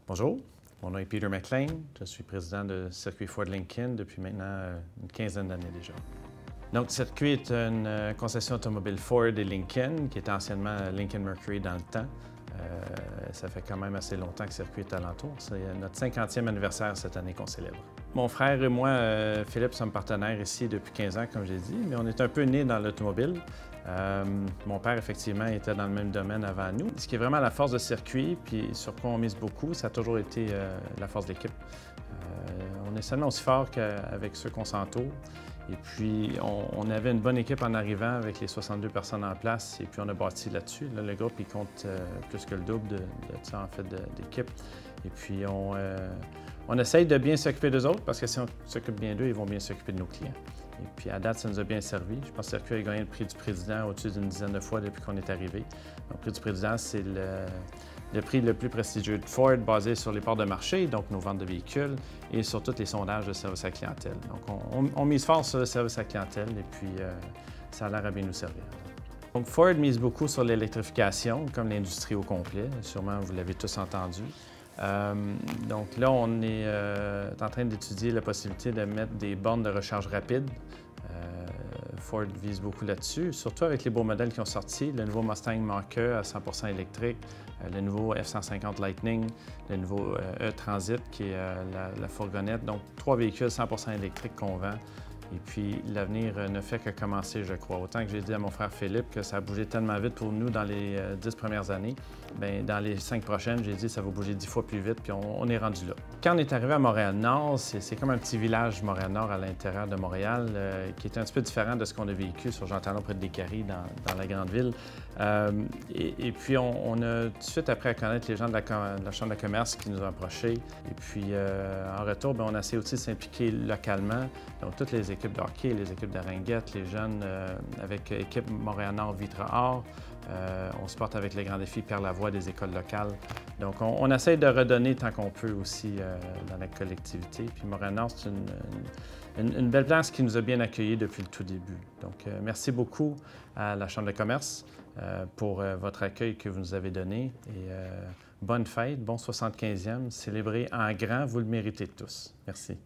Bonjour, mon nom est Peter McLean. Je suis président de Circuit Ford Lincoln depuis maintenant une quinzaine d'années déjà. Donc, Circuit est une concession automobile Ford et Lincoln, qui était anciennement Lincoln Mercury dans le temps. Ça fait quand même assez longtemps que Circuit est alentour. C'est notre 50e anniversaire cette année qu'on célèbre. Mon frère et moi, Philippe, sommes partenaires ici depuis 15 ans, comme j'ai dit, mais on est un peu nés dans l'automobile. Mon père, effectivement, était dans le même domaine avant nous. Ce qui est vraiment la force de Circuit, puis sur quoi on mise beaucoup, ça a toujours été la force d'équipe. On est seulement aussi fort qu'avec ceux qu'on s'entoure. Et puis, on avait une bonne équipe en arrivant avec les 62 personnes en place, et puis on a bâti là-dessus. Là, le groupe, il compte plus que le double de ça, en fait, d'équipe. Et puis, on essaye de bien s'occuper d'eux autres, parce que si on s'occupe bien d'eux, ils vont bien s'occuper de nos clients. Et puis, à date, ça nous a bien servi. Je pense que Circuit a gagné le prix du président au-dessus d'une dizaine de fois depuis qu'on est arrivé. Donc, le prix du président, c'est le prix le plus prestigieux de Ford, basé sur les parts de marché, donc nos ventes de véhicules, et sur tous les sondages de service à clientèle. Donc, on mise fort sur le service à clientèle, et puis ça a l'air à bien nous servir. Donc, Ford mise beaucoup sur l'électrification, comme l'industrie au complet. Sûrement, vous l'avez tous entendu. Donc là, on est en train d'étudier la possibilité de mettre des bornes de recharge rapide. Ford vise beaucoup là-dessus, surtout avec les beaux modèles qui ont sorti, le nouveau Mustang Mach-E à 100% électrique, le nouveau F-150 Lightning, le nouveau E-Transit qui est la fourgonnette. Donc, 3 véhicules 100% électriques qu'on vend. Et puis, l'avenir ne fait que commencer, je crois. Autant que j'ai dit à mon frère Philippe que ça a bougé tellement vite pour nous dans les 10 premières années, bien, dans les 5 prochaines, j'ai dit que ça va bouger 10 fois plus vite, puis on est rendu là. Quand on est arrivé à Montréal-Nord, c'est comme un petit village Montréal-Nord à l'intérieur de Montréal, qui est un petit peu différent de ce qu'on a vécu sur Jean Talon près de Descaries, dans la grande ville. Et puis, on a tout de suite appris à connaître les gens de la Chambre de commerce qui nous ont approchés. Et puis, en retour, bien, on a essayé aussi de s'impliquer localement. Donc, toutes les équipes de hockey, les équipes de ringuettes, les jeunes avec l'équipe Montréal-Nord Vitra-Or. On se porte avec les grands défis Pierre Lavoie des écoles locales. Donc, on essaie de redonner tant qu'on peut aussi dans la collectivité. Puis Montréal-Nord, c'est une belle place qui nous a bien accueillis depuis le tout début. Donc, merci beaucoup à la Chambre de commerce pour votre accueil que vous nous avez donné. Et bonne fête, bon 75e, célébrez en grand, vous le méritez tous. Merci.